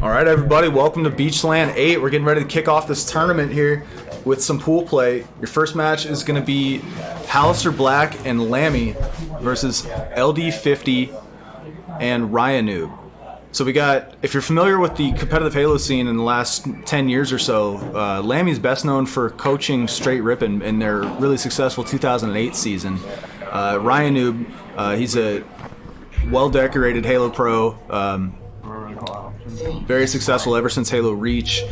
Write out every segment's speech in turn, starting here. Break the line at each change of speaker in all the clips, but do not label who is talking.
All right, everybody, welcome to Beach-LAN 8. We're getting ready to kick off this tournament here with some pool play. Your first match is going to be HalasterBlack and Lammie versus LD50 and RyaNoob. So we got, if you're familiar with the competitive Halo scene in the last 10 years or so, Lammie's best known for coaching Straight Rippin' in their really successful 2008 season. RyaNoob, he's a well-decorated Halo pro, very successful ever since Halo Reach.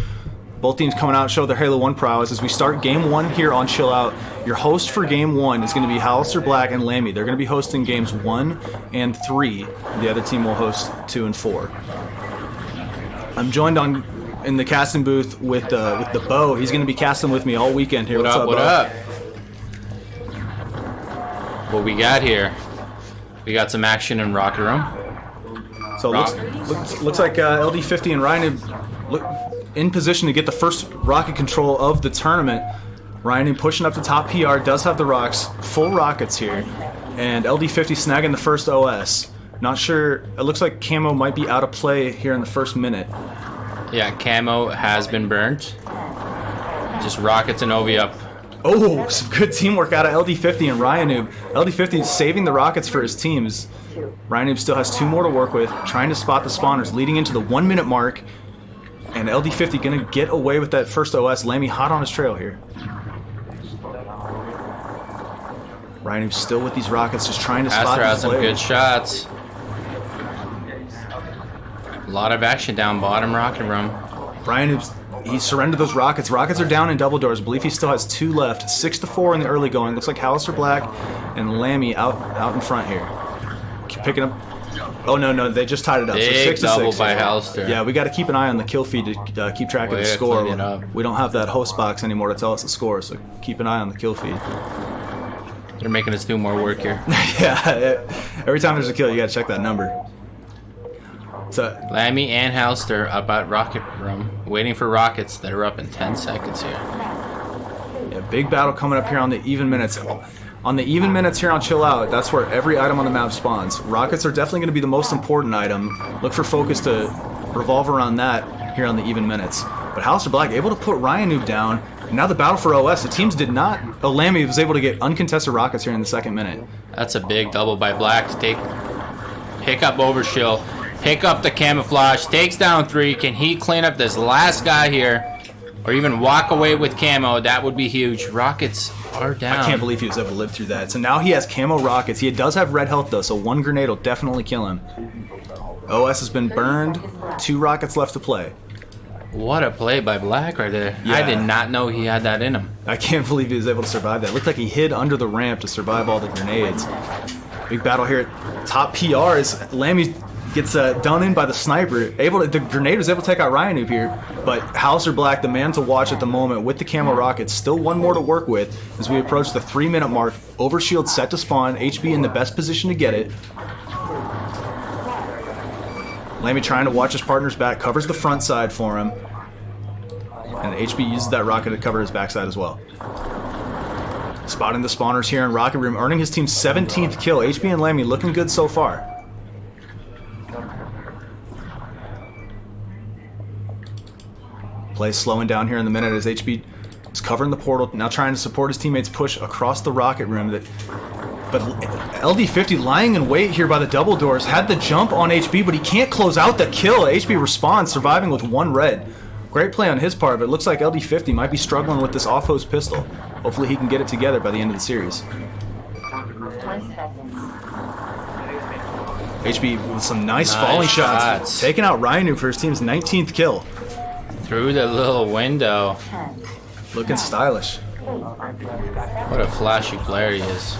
Both teams coming out and show their Halo 1 prowess. As we start Game 1 here on Chill Out, your host for Game 1 is going to be HalasterBlack and Lammie. They're going to be hosting Games 1 and 3. The other team will host 2 and 4. I'm joined in the casting booth with the Bo. He's going to be casting with me all weekend here.
What up, what up? What we got here? We got some action in Rocket Room.
So looks like LD50 and RyaNoob look in position to get the first rocket control of the tournament. RyaNoob pushing up the top PR, does have the rocks, full rockets here, and LD50 snagging the first OS. Not sure, it looks like Camo might be out of play here in the first minute.
Yeah, Camo has been burnt. Just rockets and Ovi up.
Oh, some good teamwork out of LD50 and RyaNoob. LD50 is saving the rockets for his teams. RyaNoob still has 2 more to work with, trying to spot the spawners, leading into the 1 minute mark. And LD50 gonna get away with that first OS. Lammie hot on his trail here. RyaNoob still with these rockets, just trying to spot
Aster has
these
some
players.
good shots. A lot of action down bottom Rocket Room.
RyaNoob, he surrendered those rockets. Rockets are down in double doors. I believe he still has 2 left. 6-4 in the early going. Looks like HalasterBlack and Lammie out in front here. Keep picking up. Oh no, they just tied it up.
Big
so 6-6.
double by Halaster.
Yeah, we got to keep an eye on the kill feed to keep track of the score. We don't have that host box anymore to tell us the score, so keep an eye on the kill feed.
They're making us do more work here.
Yeah, every time there's a kill, you got to check that number. So
Lammie and Halaster up at Rocket Room, waiting for rockets that are up in 10 seconds here.
yeah, big battle coming up here on the even minutes. On the even minutes here on Chill Out, that's where every item on the map spawns. Rockets are definitely going to be the most important item. Look for focus to revolve around that here on the even minutes. But HalasterBlack able to put RyaNoob down. And now the battle for OS. The teams did not. Lammie was able to get uncontested rockets here in the 2nd minute.
That's a big double by Black to pick up Overshield, pick up the camouflage, takes down 3. Can he clean up this last guy here? Or even walk away with camo? That would be huge. Rockets are down.
I can't believe he was able to live through that. So now he has camo rockets. He does have red health though, so 1 grenade will definitely kill him. OS has been burned. 2 rockets left to play.
What a play by Black right there.
Yeah.
I did not know he had that in him.
I can't believe he was able to survive that. Looked like he hid under the ramp to survive all the grenades. Big battle here at top PR as Lammie gets done in by the sniper. The grenade was able to take out RyaNoob here, but HalasterBlack, the man to watch at the moment with the camo rockets, still 1 more to work with as we approach the 3 minute mark. Overshield set to spawn, HB in the best position to get it. Lammie trying to watch his partner's back, covers the front side for him. And HB uses that rocket to cover his backside as well. Spotting the spawners here in Rocket Room, earning his team's 17th kill. HB and Lammie looking good so far. Play slowing down here in the minute as HB is covering the portal, now trying to support his teammates' push across the Rocket Room. But LD50 lying in wait here by the double doors, had the jump on HB, but he can't close out the kill. HB responds, surviving with 1 red. Great play on his part, but it looks like LD50 might be struggling with this off-host pistol. Hopefully he can get it together by the end of the series. HB with some nice falling shots. Taking out RyaNoob for his team's 19th kill.
Through the little window.
Looking stylish.
What a flashy player he is.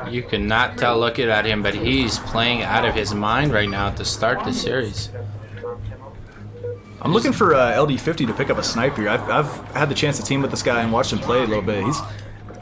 You cannot tell looking at him, but he's playing out of his mind right now to start the series.
I'm looking for LD50 to pick up a sniper. I've had the chance to team with this guy and watch him play a little bit.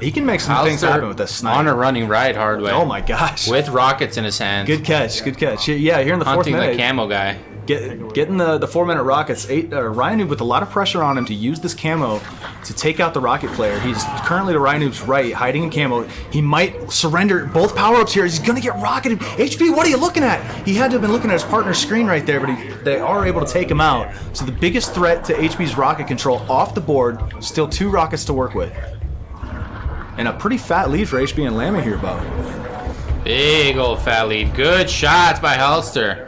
He can make some things happen with that sniper.
On a running right hard way.
Oh my gosh.
With rockets in his hands.
Good catch, good catch. Yeah, here in the 4th minute.
Hunting the camo guy.
getting the 4-minute rockets. RyaNoob with a lot of pressure on him to use this camo to take out the rocket player. He's currently to RyaNoob's right, hiding in camo. He might surrender both power-ups here. He's gonna get rocketed. HP, what are you looking at? He had to have been looking at his partner's screen right there, but they are able to take him out. So the biggest threat to HP's rocket control off the board. Still 2 rockets to work with. And a pretty fat lead for HB and Lammie here, Bo.
Big old fat lead. Good shots by Halster.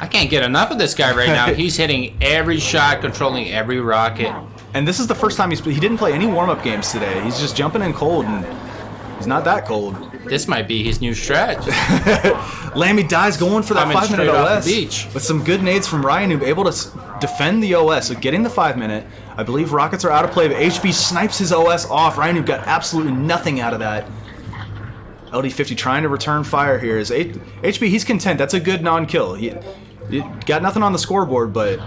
I can't get enough of this guy right now. He's hitting every shot, controlling every rocket.
And this is the first time he didn't play any warm-up games today. He's just jumping in cold, and he's not that cold.
This might be his new strategy.
Lammie dies going for that 5-minute OS.
Beach.
With some good nades from RyaNoob, able to defend the OS. So getting the 5-minute. I believe rockets are out of play, but HB snipes his OS off. RyaNoob got absolutely nothing out of that. LD50 trying to return fire here. Is HB, he's content. That's a good non-kill. He got nothing on the scoreboard, but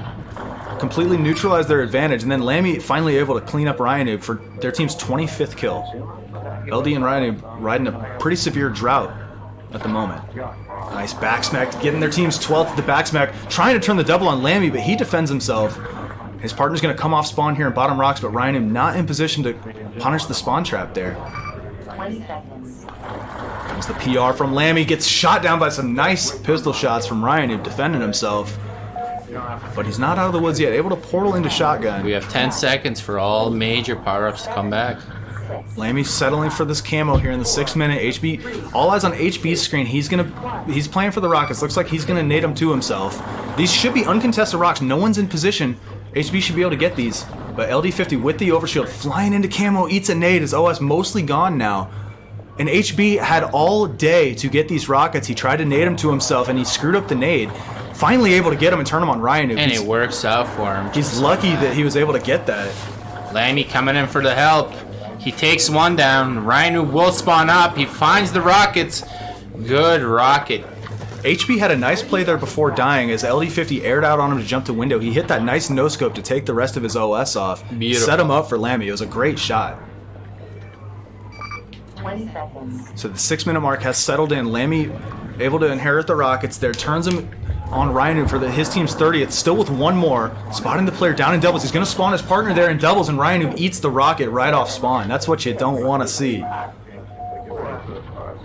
completely neutralized their advantage. And then Lammie finally able to clean up RyaNoob for their team's 25th kill. LD and RyaNoob riding a pretty severe drought at the moment. Nice back smack, getting their team's 12th at the back smack. Trying to turn the double on Lammie, but he defends himself. His partner's going to come off spawn here in bottom rocks, but RyaNoob not in position to punish the spawn trap there.
20 seconds.
Comes the PR from Lammie, gets shot down by some nice pistol shots from RyaNoob, defending himself. But he's not out of the woods yet, able to portal into shotgun.
We have 10 seconds for all major power-ups to come back.
Lammie's settling for this camo here in the 6-minute. HB, all eyes on HB's screen. He's playing for the rockets. Looks like he's gonna nade them to himself. These should be uncontested rocks. No one's in position. HB should be able to get these. But LD50 with the overshield, flying into camo, eats a nade. His OS mostly gone now. And HB had all day to get these rockets. He tried to nade them to himself, and he screwed up the nade. Finally able to get him and turn him on RyaNoob.
And it works out for him.
He's lucky that he was able to get that.
Lammie coming in for the help. He takes one down. RyaNoob will spawn up. He finds the rockets. Good rocket.
HB had a nice play there before dying as LD50 aired out on him to jump to window. He hit that nice no-scope to take the rest of his OS off.
Beautiful.
Set him up for Lammie. It was a great shot.
20 seconds.
So the 6-minute mark has settled in. Lammie able to inherit the rockets there. Turns him on RyaNoob for his team's 30th. Still with one more. Spotting the player down in doubles. He's going to spawn his partner there in doubles, and RyaNoob eats the rocket right off spawn. That's what you don't want to see.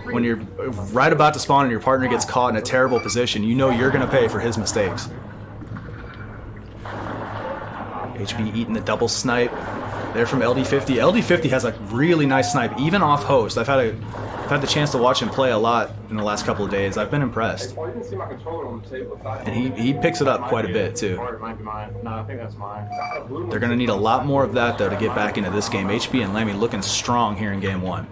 When you're right about to spawn and your partner gets caught in a terrible position, you know you're going to pay for his mistakes. HB eating the double snipe there from LD50. LD50 has a really nice snipe, even off host. I've had the chance to watch him play a lot in the last couple of days. I've been impressed. And he picks it up quite a bit, too. They're going to need a lot more of that, though, to get back into this game. HB and Lammie looking strong here in game 1.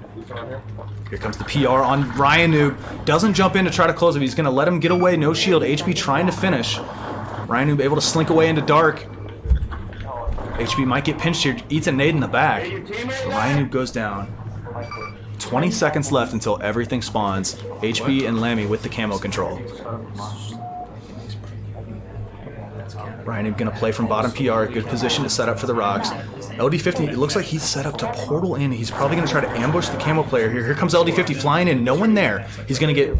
Here comes the PR on RyaNoob. Doesn't jump in to try to close him. He's going to let him get away. No shield. HB trying to finish. RyaNoob able to slink away into dark. HB might get pinched here. Eats a nade in the back. RyaNoob goes down. 20 seconds left until everything spawns. HB and Lammie with the camo control. RyaNoob gonna play from bottom PR. Good position to set up for the rocks. LD50, it looks like he's set up to portal in. He's probably gonna try to ambush the camo player here. Here comes LD50 flying in. No one there. He's gonna get...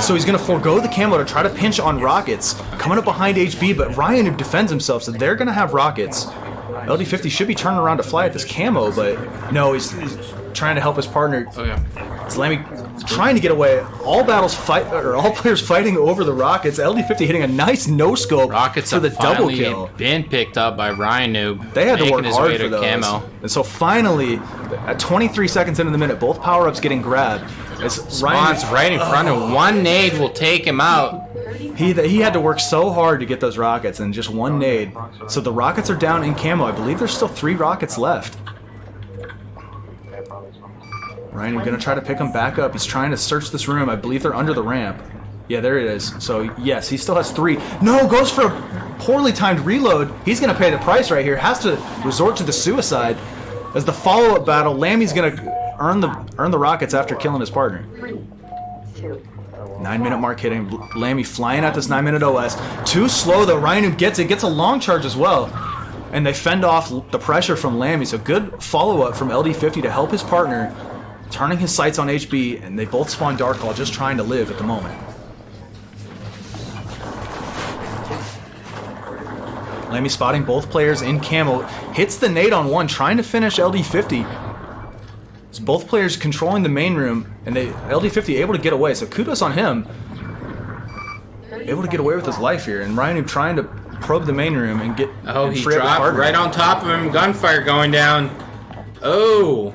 So he's gonna forego the camo to try to pinch on rockets. Coming up behind HB, but RyaNoob defends himself, so they're gonna have rockets. LD50 should be turning around to fly at this camo, but no, he's trying to help his partner. It's Lammie trying to get away. All players fighting over the rockets. LD50 hitting a nice no scope for the double kill.
Been picked up by RyaNoob.
They had to work hard for those.
Camo.
And so finally, at 23 seconds into the minute, both power ups getting grabbed.
Spawn's right in front of him. One nade will take him out.
He had to work so hard to get those rockets, and just one nade. So the rockets are down in camo. I believe there's still 3 rockets left. RyaNoob gonna try to pick him back up. He's trying to search this room. I believe they're under the ramp. Yeah, there it is. So yes, he still has 3. No, goes for a poorly timed reload. He's gonna pay the price right here. Has to resort to the suicide. As the follow-up battle, Lammie's gonna earn the rockets after killing his partner. 9-minute mark hitting. Lammie flying at this 9-minute OS. Too slow though. RyaNoob gets it. Gets a long charge as well. And they fend off the pressure from Lammie. So good follow-up from LD50 to help his partner. Turning his sights on HB, and they both spawn Dark Hall, just trying to live at the moment. Lammie spotting both players in camo. Hits the nade on one, trying to finish LD50. It's both players controlling the main room, and LD50 able to get away. So kudos on him. Able to get away with his life here. And RyaNoob trying to probe the main room and get
he dropped right on top of him. Gunfire going down. Oh,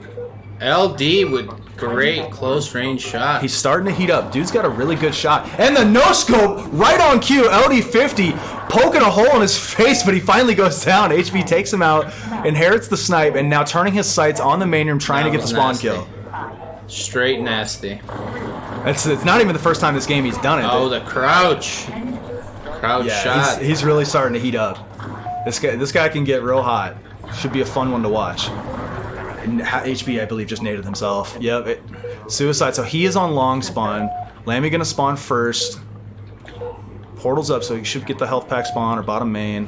LD with great close range shot.
He's starting to heat up. Dude's got a really good shot. And the no-scope right on cue. LD50 poking a hole in his face, but he finally goes down. HB takes him out, inherits the snipe, and now turning his sights on the main room, trying to get the spawn kill.
Straight nasty.
It's not even the first time this game he's done it.
Oh, the crouch. Crouch shot.
He's really starting to heat up. This guy can get real hot. Should be a fun one to watch. And HB, I believe, just naded himself. Yep, suicide. So he is on long spawn. Lammie gonna spawn first. Portal's up, so he should get the health pack spawn or bottom main.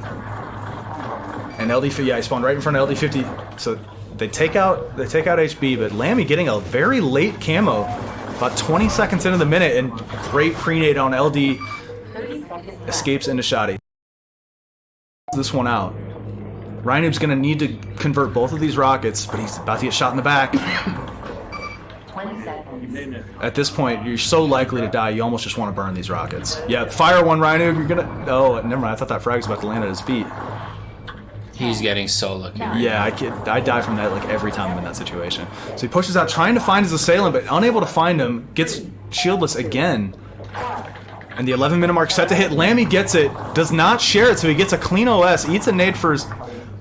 And LD50, yeah, he spawned right in front of LD50. So they take out HB, but Lammie getting a very late camo, about 20 seconds into the minute, and great pre-nade on LD. Escapes into Shoddy. This one out. RyaNoob's gonna need to convert both of these rockets, but he's about to get shot in the back.
20 seconds.
At this point, you're so likely to die, you almost just want to burn these rockets. Yeah, fire one, RyaNoob. You're gonna. Oh, never mind. I thought that frag was about to land at his feet.
He's getting so lucky. Right
Yeah, I die from that like every time I'm in that situation. So he pushes out, trying to find his assailant, but unable to find him. Gets shieldless again. And the 11-minute mark set to hit. Lammie gets it, does not share it, so he gets a clean OS, eats a nade for his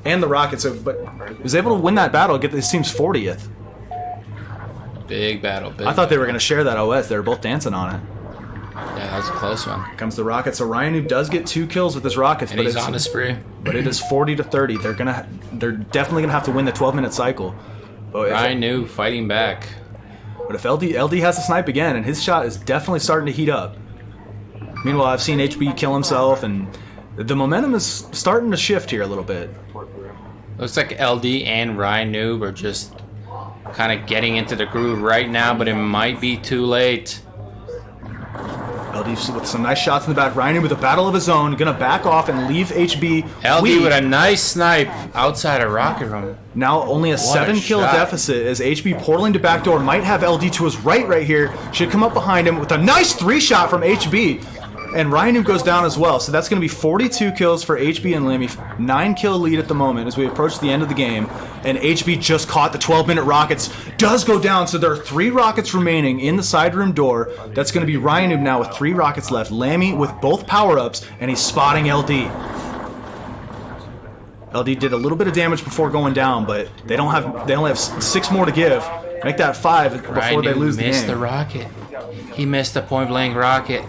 and the rocket. So, but was able to win that battle, get this team's 40th.
Big battle.
I thought they were going to share that OS. They were both dancing on it.
Yeah, that was a close one.
Comes the rocket. So RyaNoob does get 2 kills with his rockets,
And
but
he's
it's
on the spree.
But it is 40-30. They're definitely gonna have to win the 12-minute cycle. But
RyaNoob fighting back.
But if LD has to snipe again, and his shot is definitely starting to heat up. Meanwhile, I've seen HB kill himself, and the momentum is starting to shift here a little bit.
Looks like LD and RyaNoob are just kind of getting into the groove right now, but it might be too late.
LD with some nice shots in the back. RyaNoob with a battle of his own, gonna back off and leave HB.
LD with a nice snipe outside of rocket room.
Now only a 7-kill deficit as HB portaling to backdoor. Might have LD to his right here. Should come up behind him with a nice 3-shot from HB. And RyaNoob goes down as well. So that's going to be 42 kills for HB and Lammie. 9-kill lead at the moment as we approach the end of the game. And HB just caught the 12-minute rockets. Does go down. So there are 3 rockets remaining in the side room door. That's going to be RyaNoob now with 3 rockets left. Lammie with both power-ups. And he's spotting LD. LD did a little bit of damage before going down, but they only have 6 more to give. Make that 5 before they lose the game.
Missed the rocket. He missed the point-blank rocket.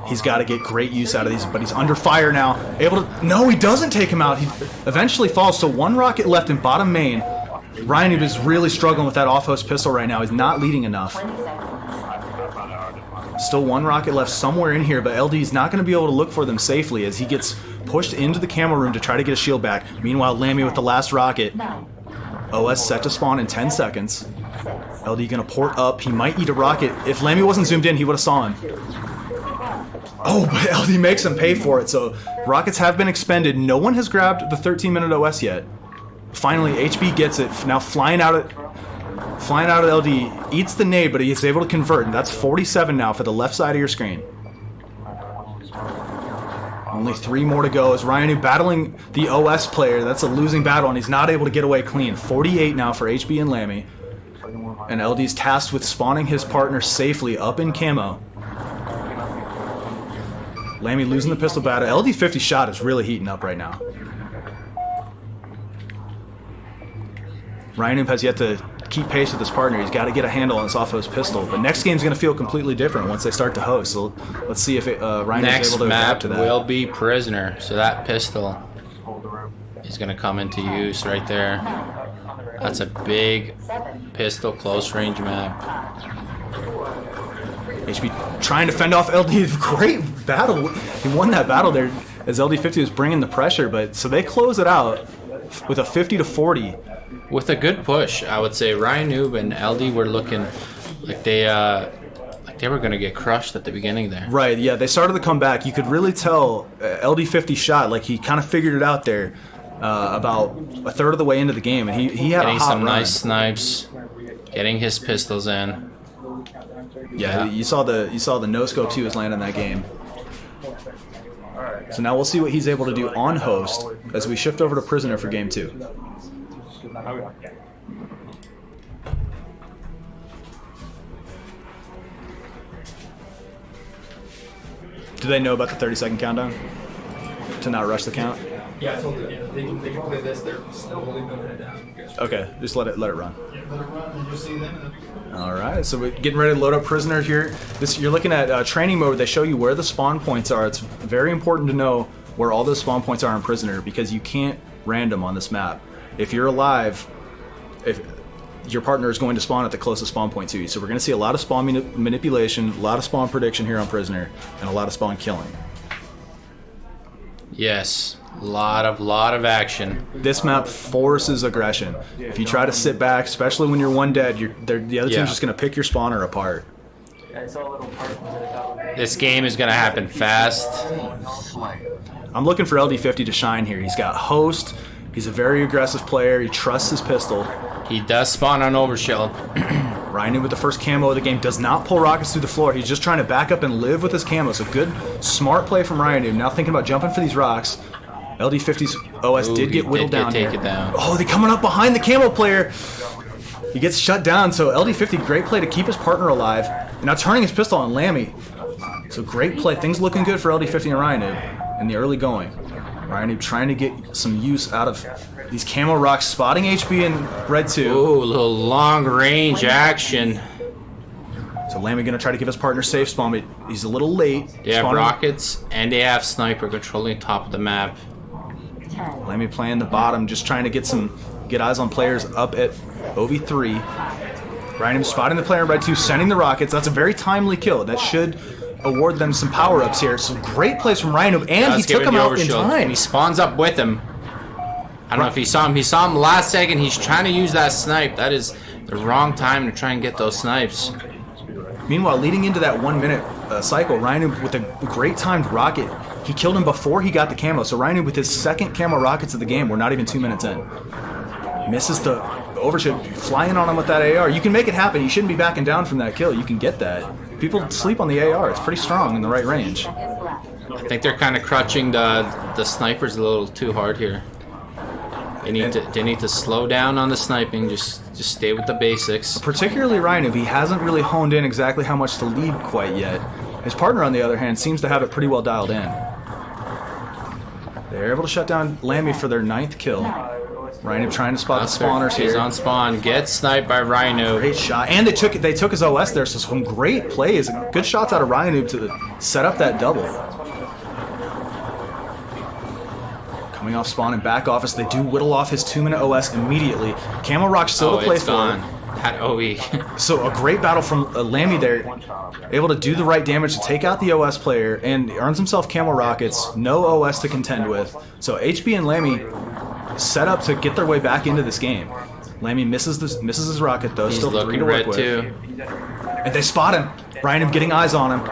He's got to get great use out of these, but he's under fire now. Able to... No, he doesn't take him out. He eventually falls, so 1 rocket left in bottom main. RyaNoob is really struggling with that off-host pistol right now. He's not leading enough.
20 seconds.
Still 1 rocket left somewhere in here, but LD's not going to be able to look for them safely as he gets pushed into the camo room to try to get a shield back. Meanwhile, Lammie with the last rocket.
9.
OS set to spawn in 10 seconds. LD going to port up. He might eat a rocket. If Lammie wasn't zoomed in, he would have saw him. Oh, but LD makes him pay for it, so rockets have been expended. No one has grabbed the 13-minute OS yet. Finally, HB gets it. Now flying out at LD, eats the nade, but he is able to convert, and that's 47 now for the left side of your screen. Only 3 more to go as RyaNoob battling the OS player. That's a losing battle, and he's not able to get away clean. 48 now for HB and Lammie. And LD's tasked with spawning his partner safely up in camo. Lammie losing the pistol battle. LD50 shot is really heating up right now. RyaNoob has yet to keep pace with his partner. He's got to get a handle on this off-host pistol. But next game's going to feel completely different once they start to host. So let's see if RyaNoob's able to adapt to that.
Next map will be Prisoner. So that pistol is going to come into use right there. That's a big pistol close range map. HB trying to fend off LD. Great battle. He won that battle there as LD50 was bringing the pressure. But so they close it out with a 50-40. With a good push, I would say RyaNoob and LD were looking like they They were gonna get crushed at the beginning there.
Right, yeah, they started to come back. You could really tell LD50 shot, like he kind of figured it out there about a third of the way into the game, and he had
Getting
a hot
some
run.
nice snipes, getting his pistols in.
Yeah, you saw the no scope he was landing that game. So now we'll see what he's able to do on host as we shift over to prisoner for game 2. Do they know about the 30-second countdown to not rush the count?
Yeah, I told them. Yeah, they can play this. They're slowly building it down.
Okay, just let it run.
Yeah, let it run, and you'll see them.
All right, so we're getting ready to load up prisoner here. You're looking at training mode. They show you where the spawn points are. It's very important to know where all those spawn points are in prisoner because you can't random on this map. If you're alive, if your partner is going to spawn at the closest spawn point to you. So we're going to see a lot of spawn manipulation, a lot of spawn prediction here on prisoner, and a lot of spawn killing.
Yes, lot of action.
This map forces aggression. If you try to sit back, especially when you're one dead, the other team's just going to pick your spawner apart.
This game is gonna happen fast.
I'm looking for LD50 to shine here. He's got host. He's a very aggressive player. He trusts his pistol.
He does spawn on overshield.
RyaNoob with the first camo of the game does not pull rockets through the floor. He's just trying to back up and live with his camo. So good, smart play from RyaNoob. Now thinking about jumping for these rocks. LD50's OS did get whittled down here. Oh, they're coming up behind the camo player. He gets shut down. So LD50, great play to keep his partner alive. And now turning his pistol on Lammie. So great play. Things looking good for LD50 and RyaNoob in the early going. RyaNoob trying to get some use out of these camo rocks, spotting HB in red 2.
Ooh, a little long range action.
So Lammie gonna try to give his partner safe spawn, but he's a little late.
They have rockets and they have sniper controlling top of the map.
Lammie playing the bottom, just trying to get eyes on players up at OV3. RyaNoob spotting the player in red 2, sending the rockets. That's a very timely kill. That should award them some power-ups here. So great plays from RyaNoob, and he took him out in time.
And he spawns up with him. I don't know if he saw him. He saw him last second. He's trying to use that snipe. That is the wrong time to try and get those snipes.
Meanwhile, leading into that 1 minute cycle, RyaNoob with a great timed rocket. He killed him before he got the camo. So RyaNoob with his second camo rockets of the game. We're not even 2 minutes in. Misses the overshoot, flying on him with that AR. You can make it happen. You shouldn't be backing down from that kill. You can get that. People sleep on the AR. It's pretty strong in the right range.
I think they're kind of crutching the snipers a little too hard here. They need to slow down on the sniping. Just stay with the basics.
Particularly RyaNoob, he hasn't really honed in exactly how much to lead quite yet. His partner, on the other hand, seems to have it pretty well dialed in. They're able to shut down Lammie for their 9th kill. RyaNoob trying to spot the spawners here.
He's on spawn. Gets sniped by RyaNoob.
Great shot. And they took his OS there, so some great plays. Good shots out of RyaNoob to set up that double. Coming off spawn and back office, they do whittle off his 2-minute OS immediately. Camo Rock still to play for.
That OE.
So a great battle from Lammie there. Able to do the right damage to take out the OS player and earns himself camo rockets. No OS to contend with. So HB and Lammie set up to get their way back into this game. Lammie misses his rocket though.
He's
still 3 to work with.
Too.
And they spot him. RyaNoob getting eyes on him.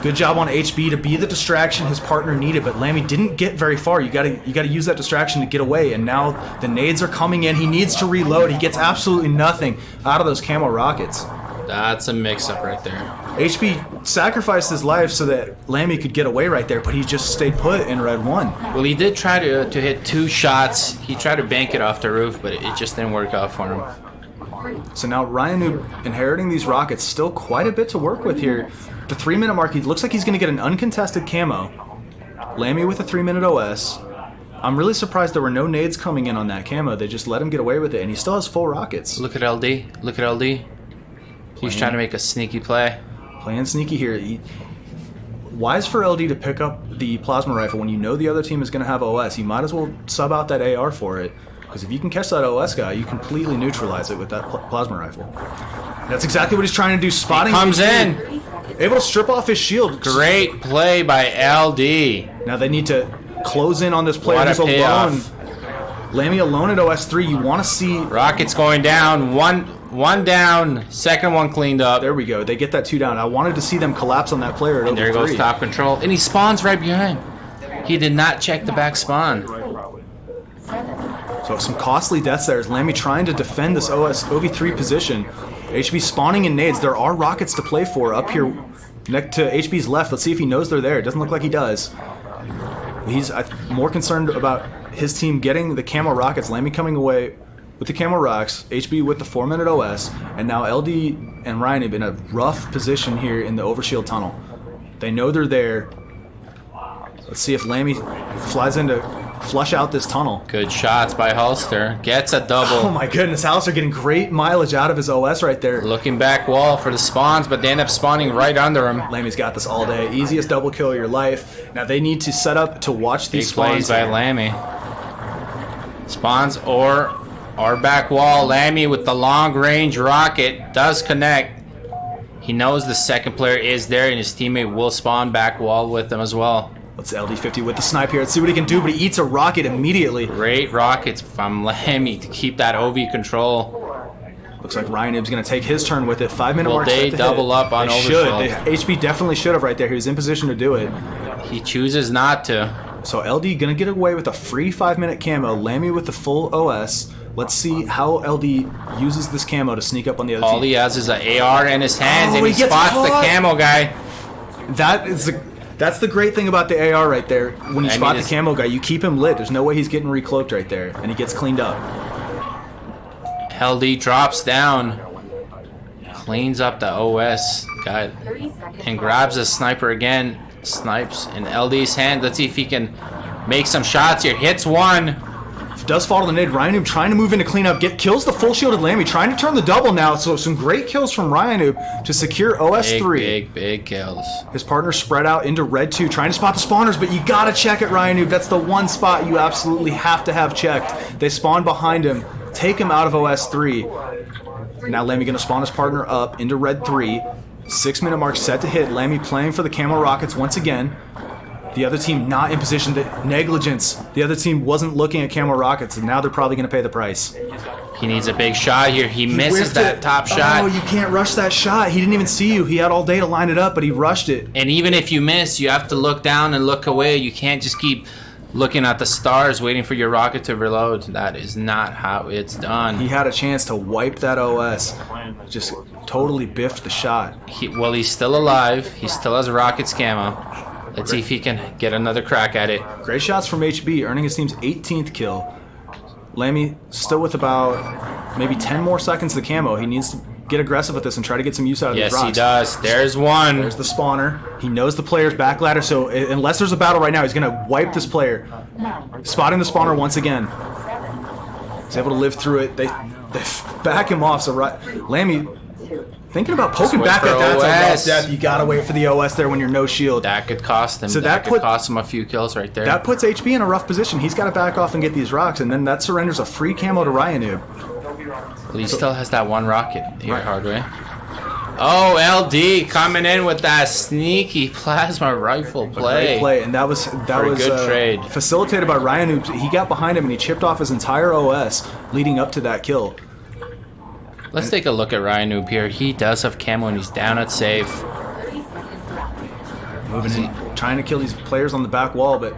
Good job on HB to be the distraction his partner needed, but Lammie didn't get very far. You gotta use that distraction to get away, and now the nades are coming in. He needs to reload. He gets absolutely nothing out of those camo rockets.
That's a mix-up right there.
HB sacrificed his life so that Lammie could get away right there, but he just stayed put in red 1.
Well, he did try to hit 2 shots. He tried to bank it off the roof, but it just didn't work out for him.
So now RyaNoob inheriting these rockets, still quite a bit to work with here. The 3-minute mark, he looks like he's going to get an uncontested camo. Lammie with a 3-minute OS. I'm really surprised there were no nades coming in on that camo. They just let him get away with it, and he still has full rockets.
Look at LD. Look at LD. He's trying to make a sneaky play.
Playing sneaky here. Wise for LD to pick up the plasma rifle when you know the other team is going to have OS. You might as well sub out that AR for it, because if you can catch that OS guy, you completely neutralize it with that plasma rifle. That's exactly what he's trying to do. Spotting.
He comes in.
Able to strip off his shield.
Great play by LD.
Now they need to close in on this player who's alone. Lammie alone at OS3. You want to see
rockets going down. One down, second one cleaned up.
There we go. They get that 2 down. I wanted to see them collapse on that player.
And there goes top control. And he spawns right behind. He did not check the back spawn.
So some costly deaths there as Lammie trying to defend this OV3 position. HB spawning in nades. There are rockets to play for up here next to HB's left. Let's see if he knows they're there. It doesn't look like he does. He's more concerned about his team getting the camo rockets. Lammie coming away with the camo rocks. HB with the 4-minute OS. And now LD and RyaNoob in a rough position here in the overshield tunnel. They know they're there. Let's see if Lammie flies in to flush out this tunnel.
Good shots by Halster. Gets a double.
Oh my goodness, Halaster getting great mileage out of his OS right there.
Looking back wall for the spawns, but they end up spawning right under him.
Lammie's got this all day. Easiest double kill of your life. Now they need to set up to watch these
Big plays
spawns.
by Lammie. Spawns or back wall. Lammie with the long range rocket does connect. He knows the second player is there and his teammate will spawn back wall with them as well.
Let's LD50 with the snipe here. Let's see what he can do, but he eats a rocket immediately.
Great rockets from Lammie to keep that OV control.
Looks like RyaNoob's going to take his turn with it. 5-minute
Will
mark.
they double up on overshield?
HB definitely should have right there. He was in position to do it.
He chooses not to.
So LD going to get away with a free 5-minute camo. Lammie with the full OS. Let's see how LD uses this camo to sneak up on the other team.
All he has is an AR in his hands, and
he
he
gets
spots
caught.
the camo guy.
That's the great thing about the AR right there. When you spot the
it's-
camo guy, you keep him lit. There's no way he's getting recloaked right there, and he gets cleaned up.
LD drops down, cleans up the OS guy, and grabs a sniper again. Snipes in LD's hand. Let's see if he can make some shots here. Hits one.
Does fall to the nade. RyaNoob trying to move in to clean up. Kills the full shielded Lammie. Trying to turn the double now. So some great kills from RyaNoob to secure OS3.
Big kills.
His partner spread out into red 2. Trying to spot the spawners, but you gotta check it, RyaNoob. That's the one spot you absolutely have to have checked. They spawn behind him. Take him out of OS3. Now Lammie gonna spawn his partner up into red 3. 6-minute mark set to hit. Lammie playing for the camo rockets once again. The other team not in position. Negligence. The other team wasn't looking at camo rockets, and now they're probably going to pay the price.
He needs a big shot here. He misses
whiffed
that
it.
top shot.
Oh, you can't rush that shot. He didn't even see you. He had all day to line it up, but he rushed it.
And even if you miss, you have to look down and look away. You can't just keep looking at the stars waiting for your rocket to reload. That is not how it's done.
He had a chance to wipe that OS. Just totally biffed the shot.
He's still alive. He still has a rocket's camo. Let's see if he can get another crack at it.
Great shots from HB, earning his team's 18th kill. Lammie still with about maybe 10 more seconds to camo. He needs to get aggressive with this and try to get some use out of these rocks.
Yes, he does. There's one.
There's the spawner. He knows the player's back ladder, so unless there's a battle right now, he's going to wipe this player. Spotting the spawner once again. He's able to live through it. They back him off, so Lammie thinking about poking back at that. That's a rough death. You gotta wait for the OS there when you're no shield.
That could cost him.
So
that could cost him a few kills right there.
That puts HB in a rough position. He's got to back off and get these rocks, and then that surrenders a free camo to RyaNoob.
Well, he still has that one rocket here, Hardway. Oh, LD coming in with that sneaky plasma rifle play.
Great play, and that was
a good trade.
Facilitated by RyaNoob. He got behind him and he chipped off his entire OS leading up to that kill.
Let's take a look at RyaNoob here. He does have camo and he's down at safe.
Moving in, trying to kill these players on the back wall, but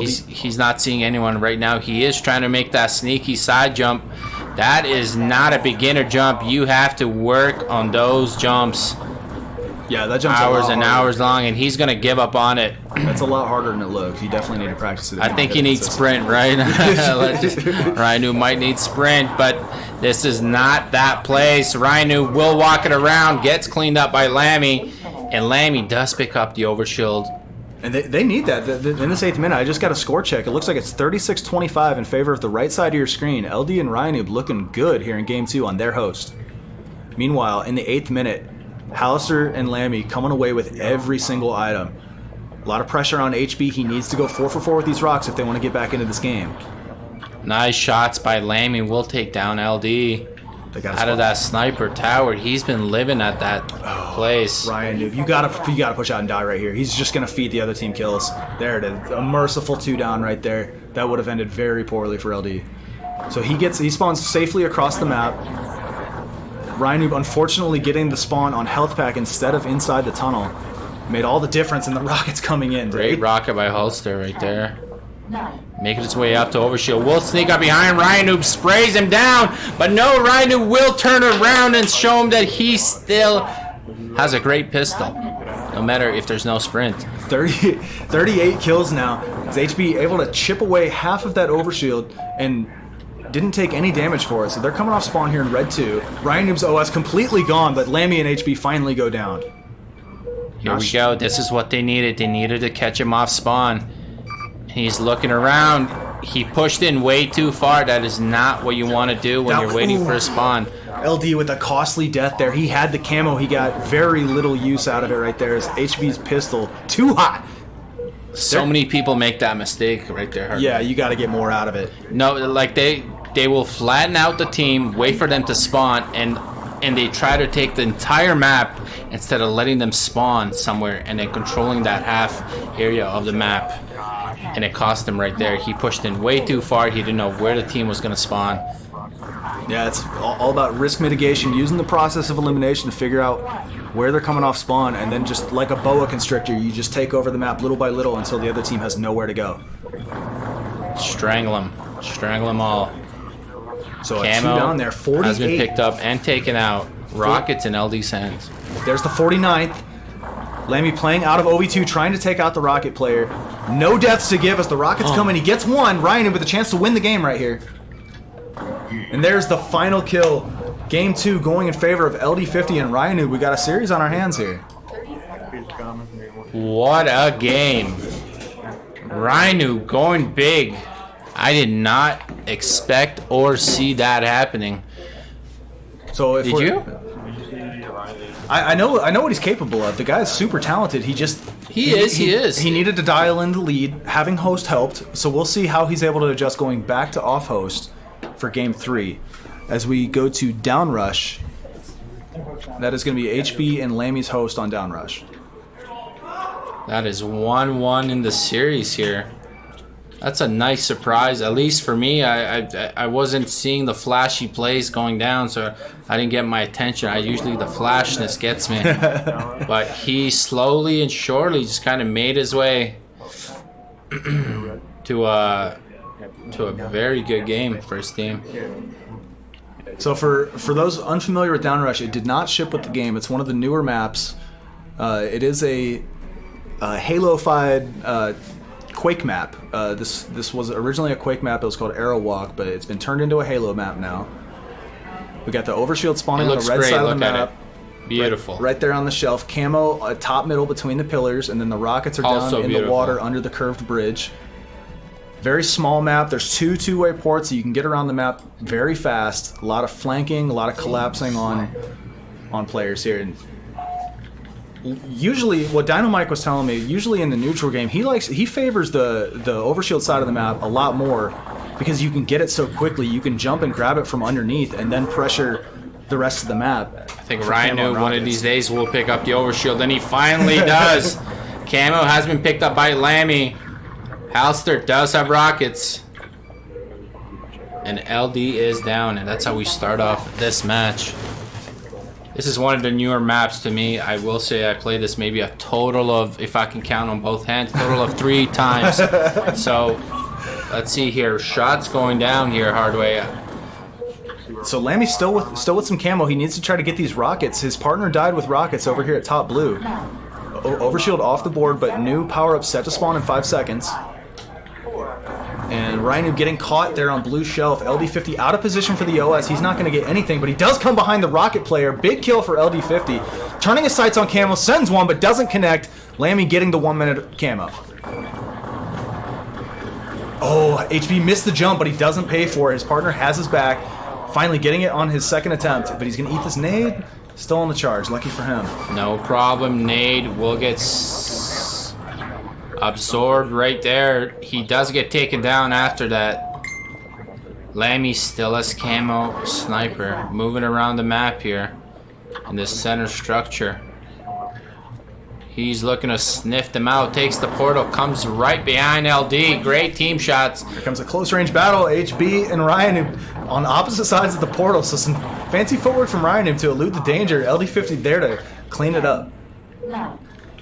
he's not seeing anyone right now. He is trying to make that sneaky side jump. That is not a beginner jump. You have to work on those jumps.
Yeah, that jump's
hours and hours long, and he's gonna give up on it.
That's a lot harder than it looks. You definitely need to practice it.
I think he needs sprint, right? RyaNoob might need sprint, but this is not that place. RyaNoob will walk it around, gets cleaned up by Lammie, and Lammie does pick up the overshield.
And they need that. In this 8th minute, I just got a score check. It looks like it's 36-25 in favor of the right side of your screen. LD and RyaNoob looking good here in Game 2 on their host. Meanwhile, in the 8th minute, Halaster and Lammie coming away with every single item. A lot of pressure on HB. He needs to go 4 for 4 with these rocks if they want to get back into this game.
Nice shots by Lammie. Will take down LD. Out of that sniper tower. He's been living at that place.
RyaNoob, you gotta push out and die right here. He's just gonna feed the other team kills. There it is. A merciful 2 down right there. That would have ended very poorly for LD. So he spawns safely across the map. RyaNoob unfortunately getting the spawn on health pack instead of inside the tunnel made all the difference in the rockets coming in.
Great rocket by Holster right there. Making its way up to Overshield. Will sneak up behind. RyaNoob sprays him down. But no, RyaNoob will turn around and show him that he still has a great pistol. No matter if there's no sprint.
38 kills now. Is HB able to chip away half of that Overshield and didn't take any damage for it. So they're coming off spawn here in red 2. RyaNoob's OS completely gone, but Lammie and HB finally go down.
Here we go. This is what they needed. They needed to catch him off spawn. He's looking around. He pushed in way too far. That is not what you want to do when you're waiting for a spawn.
LD with a costly death there. He had the camo. He got very little use out of it right there. As HB's pistol too hot.
So many people make that mistake right there.
Yeah, you got to get more out of it.
No, like they will flatten out the team, wait for them to spawn, and they try to take the entire map instead of letting them spawn somewhere and then controlling that half area of the map. And it cost him right there. He pushed in way too far. He didn't know where the team was going to spawn.
Yeah, it's all about risk mitigation, using the process of elimination to figure out where they're coming off spawn, and then just like a boa constrictor, you just take over the map little by little until the other team has nowhere to go.
Strangle them. Strangle them all.
So
Camo
a 2 down there, 48.
has been picked up and taken out. Rockets in LD's hands.
There's the 49th. Lammie playing out of OV2, trying to take out the Rocket player. No deaths to give as the Rockets come in. He gets one. RyaNoob with a chance to win the game right here. And there's the final kill. Game 2 going in favor of LD50 and RyaNoob. We got a series on our hands here.
What a game. RyaNoob going big. I did not expect or see that happening.
So if
Did you?
I know what he's capable of. The guy is super talented. He is. He needed to dial in the lead. Having host helped. So we'll see how he's able to adjust going back to off host for game 3. As we go to Downrush, that is going to be HB and Lammie's host on Downrush.
That is 1-1 in the series here. That's a nice surprise, at least for me. I wasn't seeing the flashy plays going down, so I didn't get my attention. Usually the flashness gets me. But he slowly and surely just kind of made his way to a very good game for his team.
So for those unfamiliar with Downrush, it did not ship with the game. It's one of the newer maps. It is a Halo-fied Quake map. This was originally a Quake map. It was called Arrow Walk, but it's been turned into a Halo map now. We got the overshield spawning on the red side of the map.
Beautiful.
Right there on the shelf. Camo top middle between the pillars, and then the rockets are down in the water under the curved bridge. Very small map. There's two-way ports, so you can get around the map very fast. A lot of flanking, a lot of collapsing on players here. And usually, what Dynamite was telling me, usually in the neutral game, he favors the overshield side of the map a lot more because you can get it so quickly. You can jump and grab it from underneath and then pressure the rest of the map.
I think RyaNoob one of these days will pick up the overshield, and he finally does. Camo has been picked up by Lammie. Halaster does have rockets. And LD is down, and that's how we start off this match. This is one of the newer maps to me. I will say I played this maybe a total of, if I can count on both hands, total of 3 times. So, let's see here. Shots going down here, Hardway.
So Lammie's still with some camo. He needs to try to get these rockets. His partner died with rockets over here at top blue. Overshield off the board, but new power-up set to spawn in 5 seconds. And RyaNoob getting caught there on blue shelf. LD50 out of position for the OS. He's not going to get anything, but he does come behind the rocket player. Big kill for LD50. Turning his sights on camo, sends one, but doesn't connect. Lammie getting the 1-minute camo. Oh, HB missed the jump, but he doesn't pay for it. His partner has his back. Finally getting it on his second attempt, but he's going to eat this nade. Still on the charge. Lucky for him.
No problem. Nade will get absorbed right there. He does get taken down after that. Lammie still has camo sniper. Moving around the map here in this center structure. He's looking to sniff them out. Takes the portal. Comes right behind LD. Great team shots.
Here comes a close range battle. HB and RyaNoob on opposite sides of the portal. So some fancy footwork from RyaNoob to elude the danger. LD50 there to clean it up.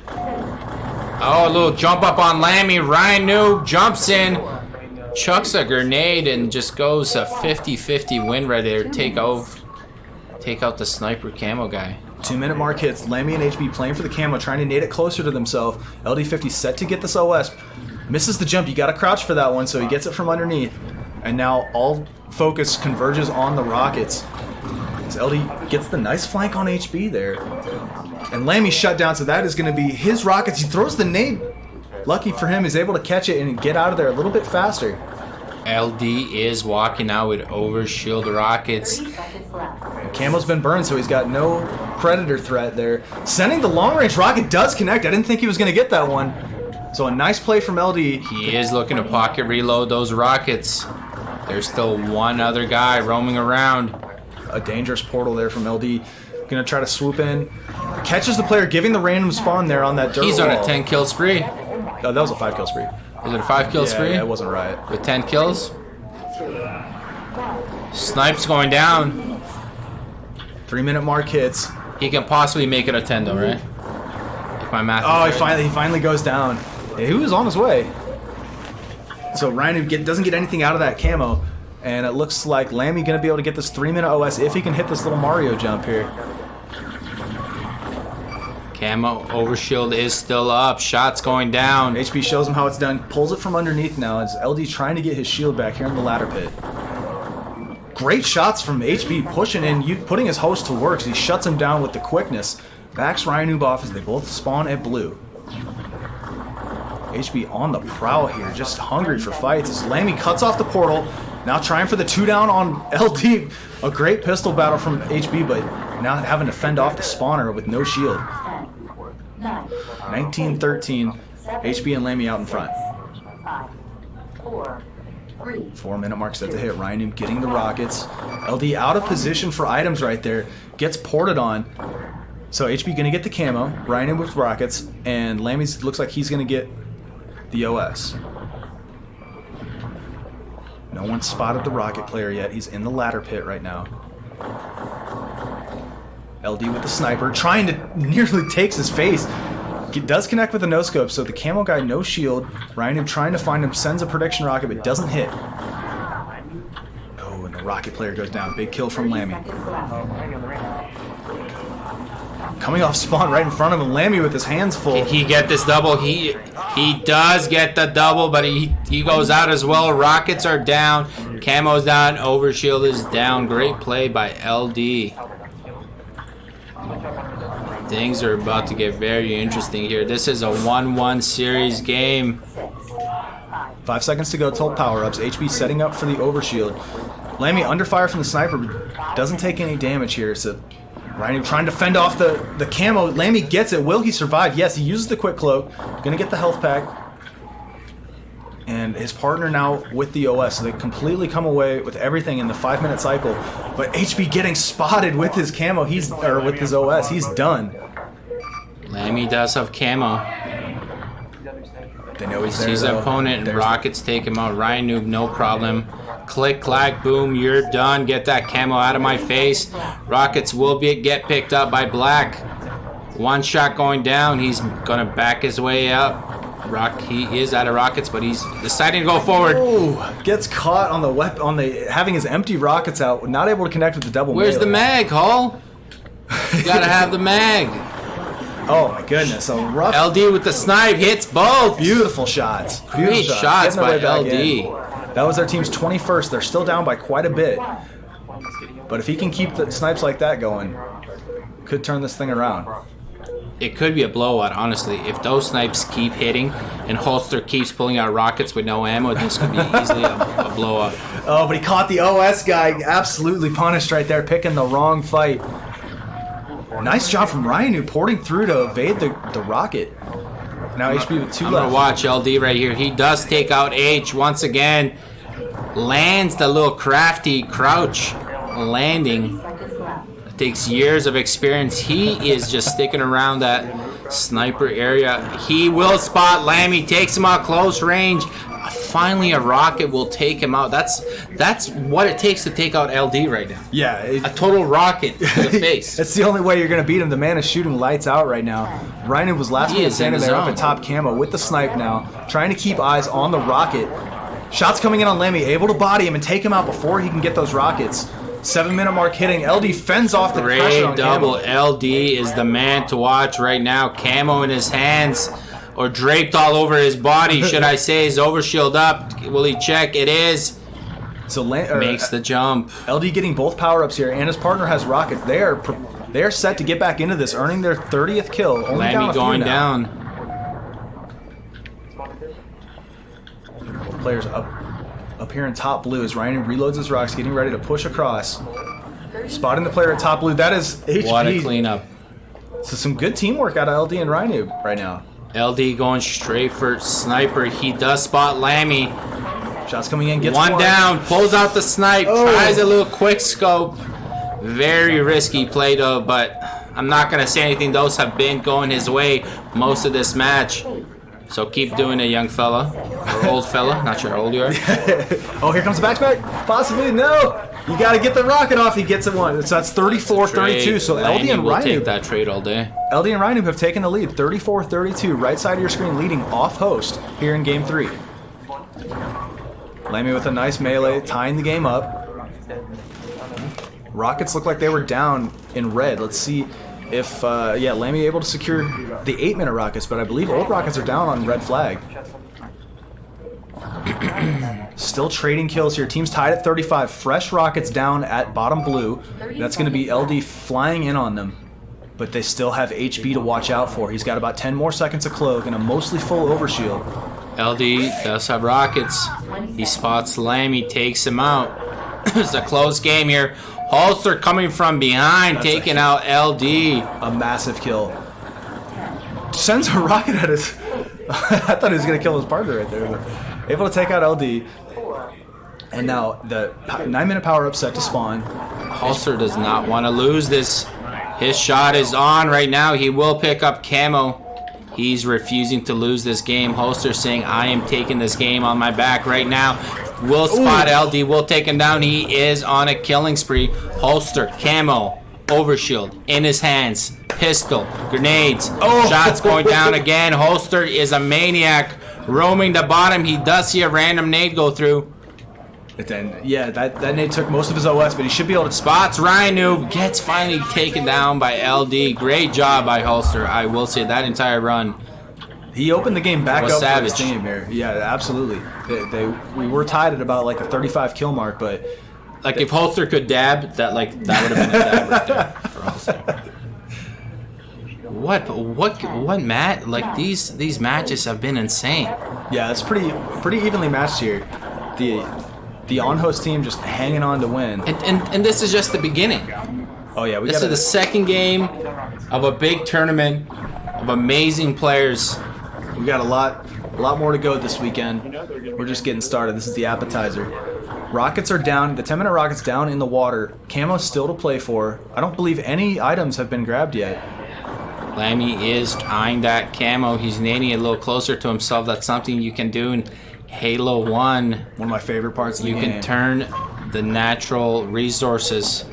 Oh, a little jump up on Lammie. RyaNoob jumps in. Chucks a grenade and just goes a 50-50 win right there. Take out the sniper camo guy.
2-minute mark hits. Lammie and HB playing for the camo, trying to nade it closer to themselves. LD50 set to get this OS. Misses the jump. You got to crouch for that one, so he gets it from underneath. And now all focus converges on the rockets. As LD gets the nice flank on HB there. And Lammie shut down, so that is going to be his rockets. He throws the nade. Lucky for him, he's able to catch it and get out of there a little bit faster.
LD is walking out with overshield rockets.
Camo's been burned, so he's got no predator threat there. Sending the long-range rocket does connect. I didn't think he was going to get that one. So a nice play from LD.
He is looking to pocket reload those rockets. There's still one other guy roaming around.
A dangerous portal there from LD. Going to try to swoop in. Catches the player, giving the random spawn there on that dirt
He's
wall.
on a 10-kill spree.
Oh, that was a 5-kill spree.
Is it a 5-kill spree?
Yeah, it wasn't Riot.
With 10 kills? Snipes going down.
3-minute mark hits.
He can possibly make it a 10 though, right? If my math is right.
He finally goes down. He was on his way. So RyaNoob doesn't get anything out of that camo. And it looks like Lammie going to be able to get this 3-minute OS if he can hit this little Mario jump here.
Camo overshield is still up. Shots going down.
HB shows him how it's done. Pulls it from underneath now as LD trying to get his shield back here in the ladder pit. Great shots from HB pushing in, putting his host to work. So he shuts him down with the quickness. Backs RyaNoob off as they both spawn at blue. HB on the prowl here, just hungry for fights as Lammie cuts off the portal. Now trying for the 2-down on LD. A great pistol battle from HB, but now having to fend off the spawner with no shield. 19-13, HB and Lammie out in front. 4-minute mark set to hit. RyaNoob getting the rockets. LD out of position for items right there. Gets ported on. So HB going to get the camo. RyaNoob with rockets. And Lammie looks like he's going to get the OS. No one's spotted the rocket player yet. He's in the ladder pit right now. LD with the sniper, trying to nearly takes his face. It does connect with the no-scope, so the camo guy, no shield. RyaNoob trying to find him, sends a prediction rocket, but doesn't hit. Oh, and the rocket player goes down. Big kill from Lammie. Coming off spawn right in front of him, Lammie with his hands full.
Did he get this double? He does get the double, but he goes out as well. Rockets are down. Camo's down. Overshield is down. Great play by LD. Things are about to get very interesting here. This is a 1-1 series game.
5 seconds to go till power-ups. HB setting up for the overshield. Lammie under fire from the sniper, but doesn't take any damage here. So RyaNoob trying to fend off the camo. Lammie gets it. Will he survive? Yes, he uses the quick cloak. Gonna get the health pack. And his partner now with the OS. So they completely come away with everything in the 5-minute cycle. But HB getting spotted with his camo. With his OS. He's done.
Lammie does have camo.
They know he's
Sees the opponent and rockets take him out. RyaNoob, no problem. Click, clack, boom, you're done. Get that camo out of my face. Rockets will get picked up by Black. One shot going down. He's gonna back his way up. He is out of rockets, but he's deciding to go forward.
Oh, gets caught on the having his empty rockets out, not able to connect with the double.
Where's the mag, Hall? You gotta have the mag.
Oh my goodness, a rough.
LD with the snipe hits both.
Beautiful shots.
Great shots by LD.
That was their team's 21st. They're still down by quite a bit. But if he can keep the snipes like that going, could turn this thing around.
It could be a blowout, honestly. If those snipes keep hitting and Holster keeps pulling out rockets with no ammo, this could be easily a blowout.
Oh, but he caught the OS guy. Absolutely punished right there, picking the wrong fight. Nice job from RyaNoob porting through to evade the rocket. Now HB with 2 left.
I'm going to watch LD right here. He does take out H once again. Lands the little crafty crouch landing. It takes years of experience. He is just sticking around that sniper area. He will spot Lammie, takes him out close range. Finally, a rocket will take him out. That's what it takes to take out LD right now.
Yeah.
A total rocket to the face.
That's the only way you're going to beat him. The man is shooting lights out right now. RyaNoob was last man standing there up at top camo with the snipe now, trying to keep eyes on the rocket. Shots coming in on Lammie, able to body him and take him out before he can get those rockets. 7-minute mark hitting. LD fends off the pressure on
double.
camo.
LD is the man to watch right now. Camo in his hands. Or draped all over his body, should I say. His overshield up. Will he check? It is.
So
makes the jump.
LD getting both power-ups here, and his partner has rockets. They are set to get back into this, earning their 30th kill. Only
Lammie going down.
Players up here in top blue as RyaNoob reloads his rocks, getting ready to push across. Spotting the player at top blue. That is HB.
What a cleanup.
So some good teamwork out of LD and RyaNoob right now.
LD going straight for sniper. He does spot Lammie.
Shots coming in. Gets
one down. Pulls out the snipe. Tries a little quick scope. Very risky play though, but I'm not going to say anything. Those have been going his way most of this match. So keep doing it, young fella. Or old fella. Not sure how old you are.
Oh, here comes the back. Possibly. No. You got to get the rocket off. He gets it one. So that's 34-32. So LD and
will take
RyaNoob.
that trade all day.
LD and RyaNoob have taken the lead. 34-32. Right side of your screen leading off host here in game 3. Lammie with a nice melee, tying the game up. Rockets look like they were down in red. Let's see if, Lammie able to secure the 8-minute rockets, but I believe old rockets are down on red flag. Still trading kills here. Team's tied at 35. Fresh rockets down at bottom blue. That's going to be LD flying in on them. But they still have HB to watch out for. He's got about 10 more seconds of cloak and a mostly full overshield.
LD does have rockets. He spots Lammie, takes him out. It's a close game here. Holster coming from behind, taking out LD.
A massive kill. Sends a rocket at his... I thought he was going to kill his partner right there. But able to take out LD. And now the 9-minute power-up set to spawn.
Holster does not want to lose this. His shot is on right now. He will pick up camo. He's refusing to lose this game. Holster saying, I am taking this game on my back right now. Will spot LD, will take him down. He is on a killing spree. Holster, camo, overshield in his hands. Pistol, grenades. Shots going down again. Holster is a maniac. Roaming the bottom. He does see a random nade go through.
But then, yeah, that nade took most of his OS, but he should be able to...
Spots RyaNoob, gets finally taken down by LD. Great job by Holster, I will say, that entire run.
He opened the game back up
savage.
for his team here. Yeah, absolutely. We were tied at about like a 35 kill mark, but...
Like if Holster could dab, that would have been a dab right there for Holster. What Matt? Like these matches have been insane.
Yeah, it's pretty evenly matched here. The on-host team just hanging on to win.
And this is just the beginning.
Oh yeah,
this is the second game of a big tournament of amazing players.
We got a lot more to go this weekend. We're just getting started. This is the appetizer. Rockets are down. The 10-minute rockets down in the water. Camo's still to play for. I don't believe any items have been grabbed yet.
Lammie is eyeing that camo. He's nading it a little closer to himself. That's something you can do in Halo 1.
One of my favorite parts of the game.
You can turn the natural resources.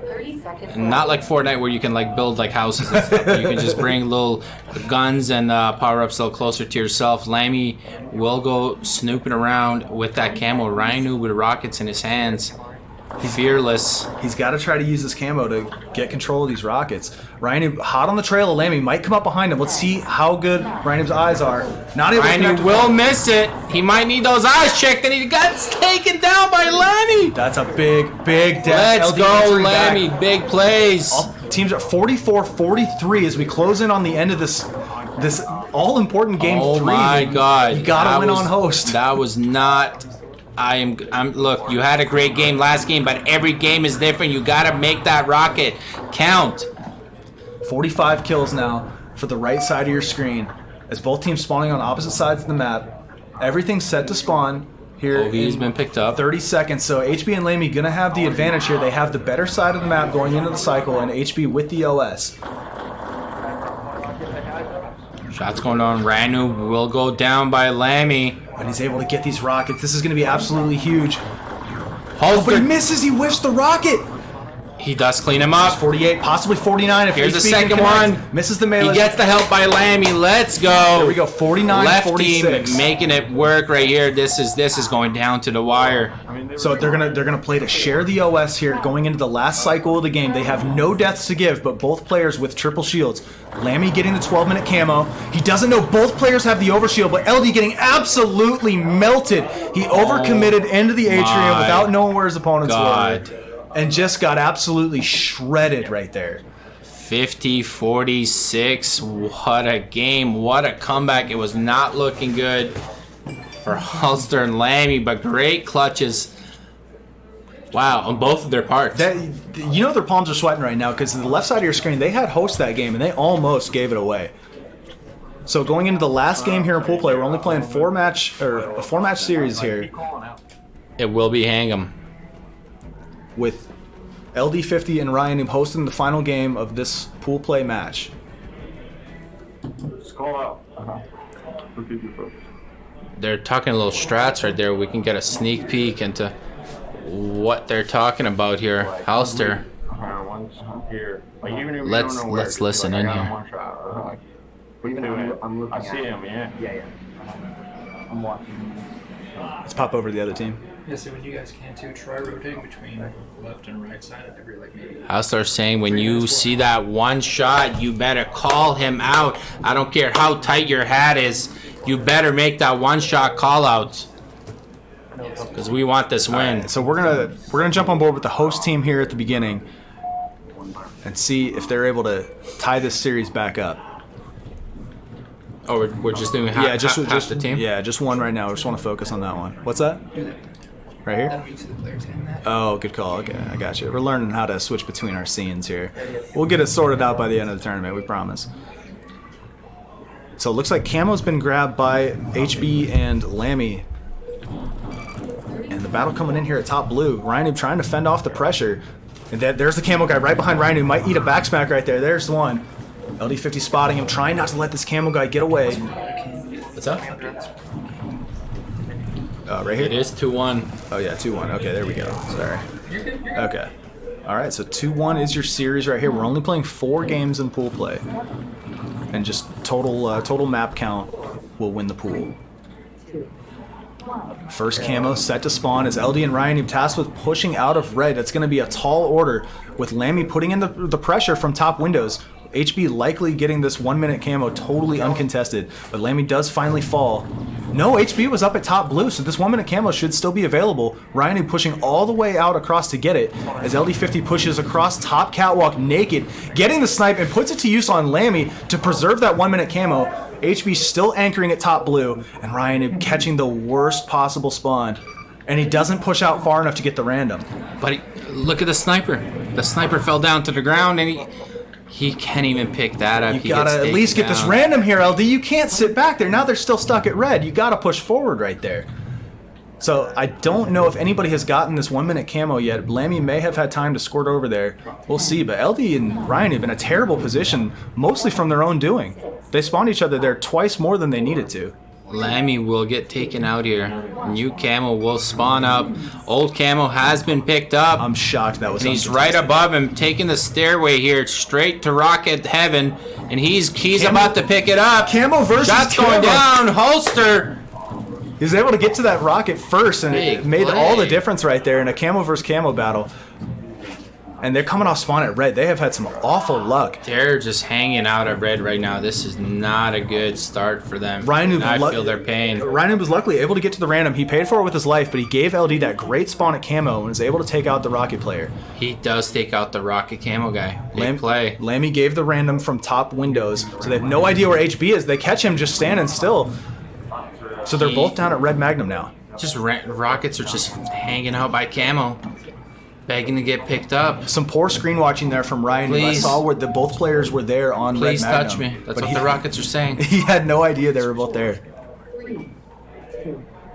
30 seconds.
Not like Fortnite where you can like build like houses and stuff. You can just bring little guns and power-ups a little closer to yourself. Lammie will go snooping around with that camo. RyaNoob with rockets in his hands. Fearless.
He's got to try to use this camo to get control of these rockets. RyaNoob hot on the trail of Lammie, might come up behind him. Let's see how good RyaNoob's eyes are. Not able to connect.
RyaNoob will miss it. He might need those eyes checked, and he got taken down by Lammie.
That's a big death.
Let's go, Lammie. Big plays.
All teams are 44-43 as we close in on the end of this all-important game 3.
Oh my God!
You gotta win on host.
That was not. Look, you had a great game last game, but every game is different. You gotta make that rocket count.
45 kills now for the right side of your screen as both teams spawning on opposite sides of the map. Everything's set to spawn here.
OV's been picked up.
30 seconds. So HB and Lammie gonna have the advantage here. They have the better side of the map going into the cycle, and HB with the OS.
Shots going on. RyaNoob will go down by Lammie.
But he's able to get these rockets. This is going to be absolutely huge.
Holster.
But he misses. He whiffs the rocket.
He does clean him up.
48, possibly 49 if
Here's the
HB
second
can connect.
one.
Misses the melee.
He gets the help by Lammie. Let's go.
There we go. 49,
Left
46.
team making it work right here. This is going down to the wire.
So they're gonna play to share the OS here going into the last cycle of the game. They have no deaths to give, but both players with triple shields. Lammie getting the 12-minute camo. He doesn't know both players have the overshield, but LD getting absolutely melted. He overcommitted into the atrium without knowing where his opponents were. And just got absolutely shredded right there.
50-46. What a game. What a comeback. It was not looking good for Halster and Lammie, but great clutches. Wow, on both of their parts.
You know their palms are sweating right now because the left side of your screen, they had host that game, and they almost gave it away. So going into the last game here in pool play, we're only playing a four-match series here.
It will be Hang'em.
With LD50 and RyaNoob hosting the final game of this pool play match.
Just call out.
They're talking a little strats right there. We can get a sneak peek into what they're talking about here. Halster. Let's listen in here.
I see him, yeah.
I'm watching.
Let's pop over to the other team.
Yeah, so when you guys can too, try rotating between left and right side at every like maybe.
Halster's saying when you see that one shot, you better call him out. I don't care how tight your hat is. You better make that one shot call out. Because we want this win.
Right, so we're gonna jump on board with the host team here at the beginning and see if they're able to tie this series back up.
Oh, we're just doing half,
just
half the team?
Yeah, just one right now. We just want to focus on that one. What's that? Right here? Oh, good call. Okay, I got you. We're learning how to switch between our scenes here. We'll get it sorted out by the end of the tournament, we promise. So it looks like Camo's been grabbed by HB and Lammie. And the battle coming in here at top blue. RyaNoob trying to fend off the pressure. And there's the camo guy right behind RyaNoob. Might eat a back smack right there. There's the one. LD50 spotting him, trying not to let this camo guy get away.
What's up?
Right here?
It is 2-1.
Oh yeah, 2-1. Okay, there we go. Sorry. Okay. Alright, so 2-1 is your series right here. We're only playing 4 games in pool play. And just total map count will win the pool. First camo set to spawn as LD and RyaNoob tasked with pushing out of red. That's going to be a tall order with Lammie putting in the pressure from top windows. HB likely getting this 1 minute camo totally uncontested, but Lammie does finally fall. No, HB was up at top blue, so this 1 minute camo should still be available. RyaNoob pushing all the way out across to get it as LD50 pushes across top catwalk naked, getting the snipe and puts it to use on Lammie to preserve that 1 minute camo. HB still anchoring at top blue, and RyaNoob catching the worst possible spawn. And he doesn't push out far enough to get the random.
But look at the sniper. The sniper fell down to the ground, and he can't even pick that up.
You gotta at least get this random here, LD. You can't sit back there. Now they're still stuck at red. You gotta push forward right there. So I don't know if anybody has gotten this 1 minute camo yet. Lammie may have had time to squirt over there. We'll see. But LD and RyaNoob in a terrible position, mostly from their own doing. They spawned each other there twice more than they needed to.
Lammie will get taken out here. New camo will spawn up. Old camo has been picked up.
I'm shocked that was.
And he's right above him, taking the stairway here straight to rocket heaven. And he's about to pick it up.
Camo versus
shots
camo.
going down. Holster.
He was able to get to that rocket first, and it made all the difference right there in a camo versus camo battle. And they're coming off spawn at red. They have had some awful luck.
They're just hanging out at red right now. This is not a good start for them.
RyaNoob,
I feel their pain.
RyaNoob was luckily able to get to the random. He paid for it with his life, but he gave LD that great spawn at camo and was able to take out the rocket player.
He does take out the rocket camo guy. Big play.
Lammie gave the random from top windows, so they have no idea where HB is. They catch him just standing still. So they're both down at red magnum now.
Just rockets are just hanging out by camo. Begging to get picked up.
Some poor screen watching there from RyaNoob. I saw where both players were there on red magnum.
Please touch me. That's what the Rockets are saying.
He had no idea they were both there.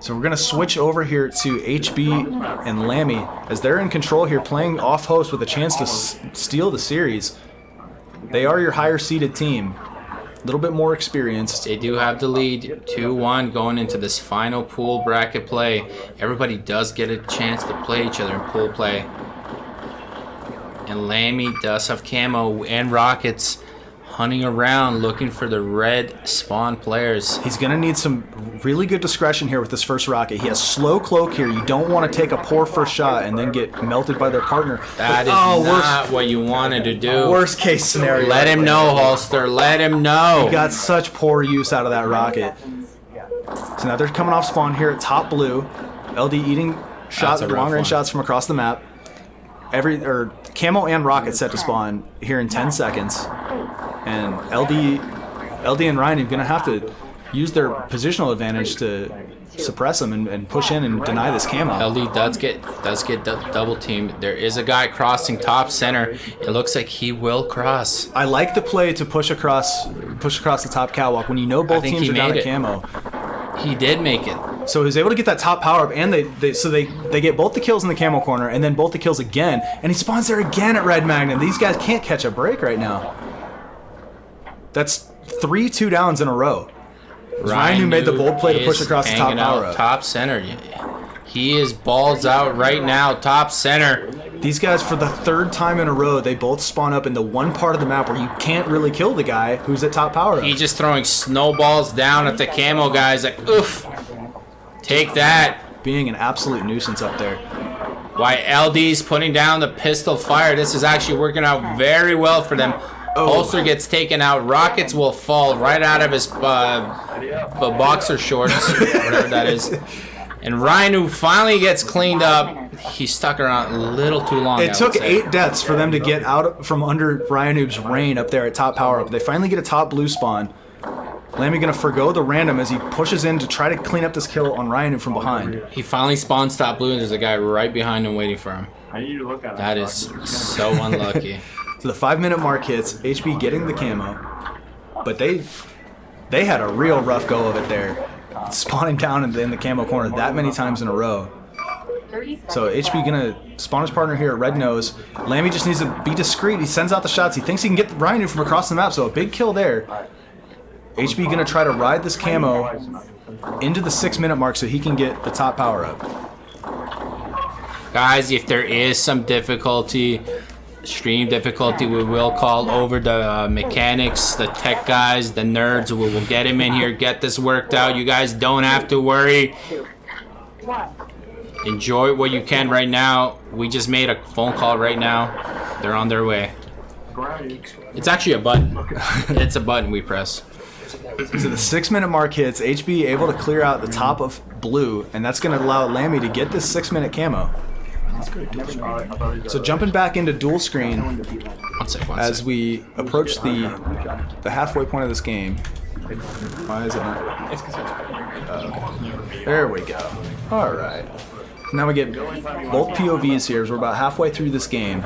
So we're going to switch over here to HB and Lammie as they're in control here, playing off host with a chance to steal the series. They are your higher seeded team. a little bit more experienced.
They do have the lead, 2-1 going into this final pool bracket play. Everybody does get a chance to play each other in pool play. And Lammie does have camo and rockets hunting around looking for the red spawn players.
He's going to need some really good discretion here with this first rocket. He has slow cloak here. You don't want to take a poor first shot and then get melted by their partner.
That is not what you wanted to do.
Worst case scenario.
Let him know, Holster. Let him know.
He got such poor use out of that rocket. So now they're coming off spawn here at top blue. LD eating shots, long-range shots from across the map. Camo and rocket set to spawn here in 10 seconds. And LD and Ryan are going to have to use their positional advantage to suppress them and push in and deny this camo.
LD does get double teamed. There is a guy crossing top center. It looks like he will cross.
I like the play to push across the top catwalk when you know both teams are down at camo.
He did make it.
So he was able to get that top power up, and they get both the kills in the camo corner and then both the kills again, and he spawns there again at Red Magnum. These guys can't catch a break right now. That's 3 2-downs in a row. RyaNoob made the bold play to push across the top power up.
Top center. He is balls out right now, top center.
These guys, for the third time in a row, they both spawn up in the one part of the map where you can't really kill the guy who's at top power up.
He's just throwing snowballs down at the camo guys like, oof. Take that.
Being an absolute nuisance up there.
Why LD's putting down the pistol fire. This is actually working out very well for them. Holster gets taken out. Rockets will fall right out of his boxer shorts, whatever that is. And RyaNoob finally gets cleaned up. He stuck around a little too long.
It took 8 deaths for them to get out from under RyaNoob's reign up there at top power up. They finally get a top blue spawn. Lammie gonna forgo the random as he pushes in to try to clean up this kill on RyaNoob from behind.
He finally spawns top blue and there's a guy right behind him waiting for him. That is so unlucky.
So the 5-minute mark hits, HB getting the camo, but they had a real rough go of it there, spawning down in the camo corner that many times in a row. So HB gonna spawn his partner here at red nose. Lammie just needs to be discreet. He sends out the shots. He thinks he can get RyaNoob from across the map, so a big kill there. HB gonna try to ride this camo into the 6-minute mark so he can get the top power up.
Guys, if there is some difficulty, stream difficulty, we will call over the mechanics, the tech guys, the nerds. We will get him in here, get this worked out. You guys don't have to worry. Enjoy what you can right now. We just made a phone call right now. They're on their way. It's actually a button. It's a button we press.
So the 6-minute mark hits, HB able to clear out the top of blue, and that's going to allow Lammie to get this 6-minute camo. So jumping back into dual screen as we approach the halfway point of this game. Why is it not? Okay. There we go. All right. Now we get both POVs here as we're about halfway through this game.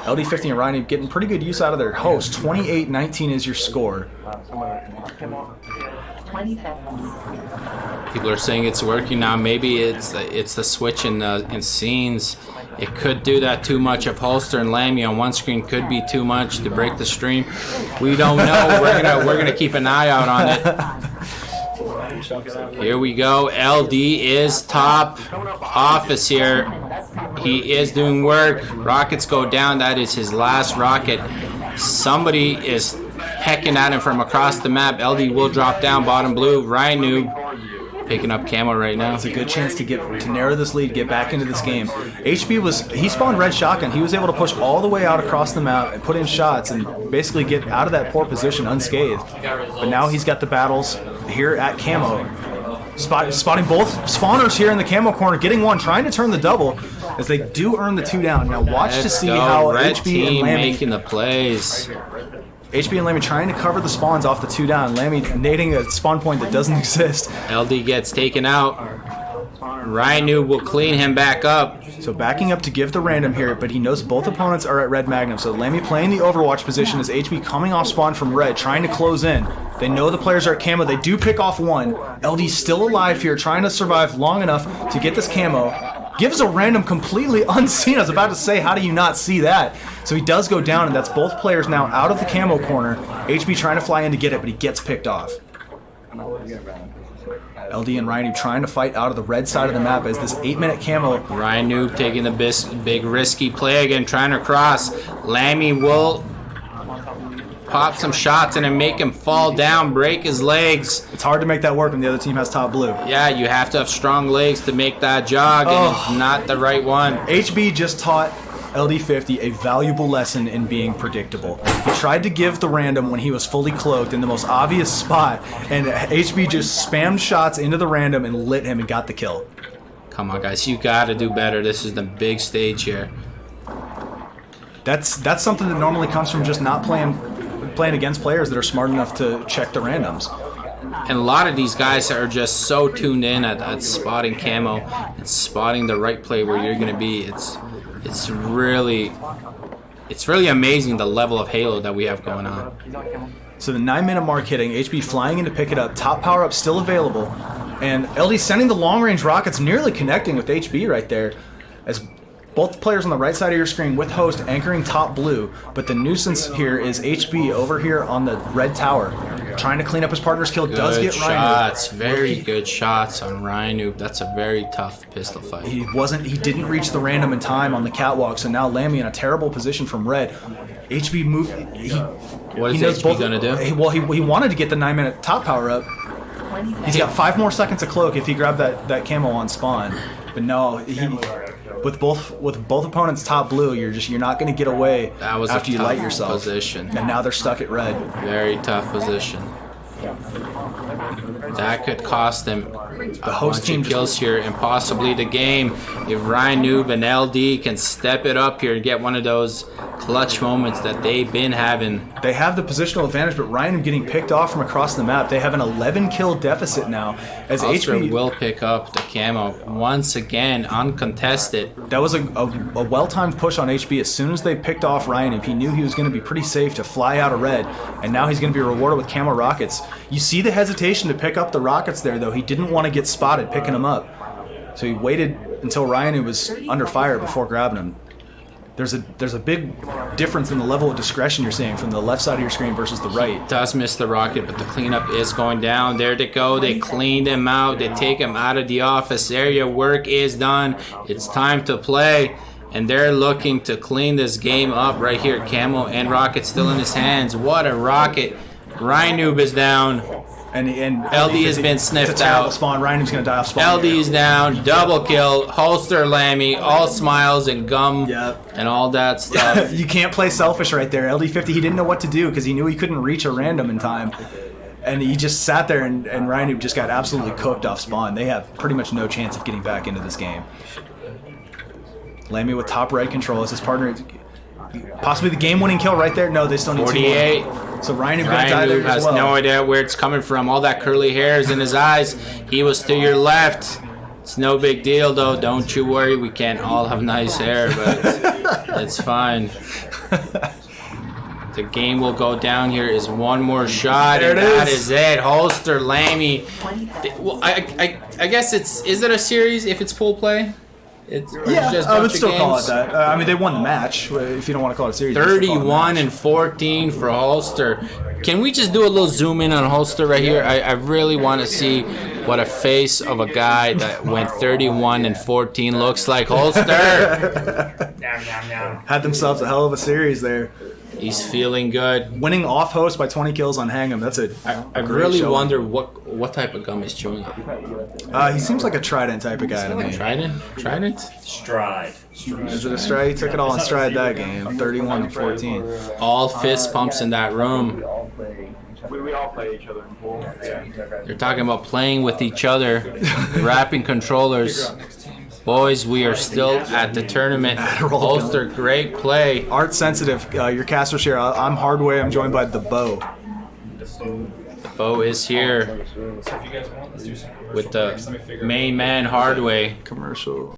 LD50 and RyaNoob getting pretty good use out of their host. 28-19 is your score.
People are saying it's working now. Maybe it's the switch in scenes. It could do that too much. If Holster and Lammie on one screen could be too much to break the stream. We don't know. We're gonna keep an eye out on it. Here we go. LD is top office here. He is doing work. Rockets go down. That is his last rocket. Somebody is hecking at him from across the map. LD will drop down bottom blue. RyaNoob picking up camo right now.
It's a good chance to narrow this lead, get back into this game. HB he spawned red shotgun. He was able to push all the way out across the map and put in shots and basically get out of that poor position unscathed. But now he's got the battles here at camo. Spotting both spawners here in the camo corner, getting one, trying to turn the double as they do earn the 2-down. Now watch to see how
Red
HB and Lammie
making the plays.
HB and Lammie trying to cover the spawns off the 2-down. Lammie nading a spawn point that doesn't exist.
LD gets taken out. RyaNoob will clean him back up.
So backing up to give the random here, but he knows both opponents are at red magnum. So Lammie playing the overwatch position as HB coming off spawn from red, trying to close in. They know the players are at camo. They do pick off one. LD's still alive here, trying to survive long enough to get this camo. gives a random completely unseen. I was about to say, how do you not see that? So he does go down, and that's both players now out of the camo corner. HB trying to fly in to get it, but he gets picked off. LD and RyaNoob trying to fight out of the red side of the map as this 8-minute camo.
RyaNoob taking the big risky play again, trying to cross. Lammie will pop some shots and then make him fall down, break his legs.
It's hard to make that work when the other team has top blue.
Yeah, you have to have strong legs to make that jog, and it's not the right one.
HB just taught LD50 a valuable lesson in being predictable. He tried to give the random when he was fully cloaked in the most obvious spot, and HB just spammed shots into the random and lit him and got the kill.
Come on, guys, you gotta do better. This is the big stage here.
That's something that normally comes from just not playing against players that are smart enough to check the randoms.
And a lot of these guys are just so tuned in at spotting camo and spotting the right play where you're gonna be. It's really amazing the level of Halo that we have going on.
So the 9-minute mark hitting, HB flying in to pick it up, top power up still available, and LD sending the long range rockets, nearly connecting with HB right there, as both players on the right side of your screen with host anchoring top blue, but the nuisance here is HB over here on the red tower, trying to clean up his partner's kill. Does get
shots,
RyaNoob.
very good shots on RyaNoob. That's a very tough pistol fight.
He didn't reach the random in time on the catwalk, so now Lammie in a terrible position from red. HB moved.
What is HB gonna do?
He wanted to get the 9-minute top power up. He's got 5 more seconds of cloak if he grabbed that camo on spawn, but no. With both opponents top blue, you're not going to get away after you light yourself.
Position.
And now they're stuck at red.
Very tough position. That could cost them
The host team
kills here and possibly the game if RyaNoob and LD can step it up here and get one of those clutch moments that they've been having.
They have the positional advantage, but RyaNoob getting picked off from across the map. They have an 11 kill deficit now as HB
will pick up the camo once again, uncontested.
That was a well-timed push on HB. As soon as they picked off RyaNoob, he knew he was going to be pretty safe to fly out of red, and now he's going to be rewarded with camo rockets. You see the hesitation to pick up the rockets there, though. He didn't want to get spotted picking them up, so he waited until RyaNoob was under fire before grabbing him. There's a big difference in the level of discretion you're seeing from the left side of your screen versus the right.
Does miss the rocket, but the cleanup is going down. There they go. They cleaned him out. They take him out of the office area. Work is done. It's time to play. And they're looking to clean this game up right here. Camo and rocket still in his hands. What a rocket. RyaNoob is down.
And
LD has been sniffed out.
Spawn. RyaNoob's gonna die off spawn.
LD's down. Double kill. Holster Lammie. All smiles and gum.
Yep.
And all that stuff.
You can't play selfish right there. LD50, he didn't know what to do because he knew he couldn't reach a random in time. And he just sat there, and RyaNoob just got absolutely cooked off spawn. They have pretty much no chance of getting back into this game. Lammie with top right control as his partner. Possibly the game-winning kill right there. No, they still need
48.
So RyaNoob gonna die there as
has
well.
no idea where it's coming from. All that curly hair is in his eyes. He was to your left. It's no big deal, though. Don't you worry. We can't all have nice hair, but it's fine. The game will go down here. Is one more shot,
there
and
it is.
that is it. Holster Lammie. Well, I guess is it a series if it's pool play?
I would still call it that. I mean, they won the match, if you don't want to call it a series.
31 and 14 for Holster. Can we just do a little zoom in on Holster right here? I really want to see what a face of a guy that went 31 and 14 looks like. Holster!
Had themselves a hell of a series there.
He's feeling good.
Winning off host by 20 kills on Hang'em. That's
I really wonder what type of gum he's chewing.
He seems like a Trident type of guy to me.
Trident?
Stride.
Is it a stride? He took it all in stride that game. 31 and 14.
All fist pumps in that room.
We all play each other in pool.
They're talking about playing with each other, wrapping controllers. Boys, we are still at the tournament. Holster, great play.
Art sensitive. Your caster share. I'm Hardway. I'm joined by the Bow.
The Bow is here with the main man Hardway.
Commercial.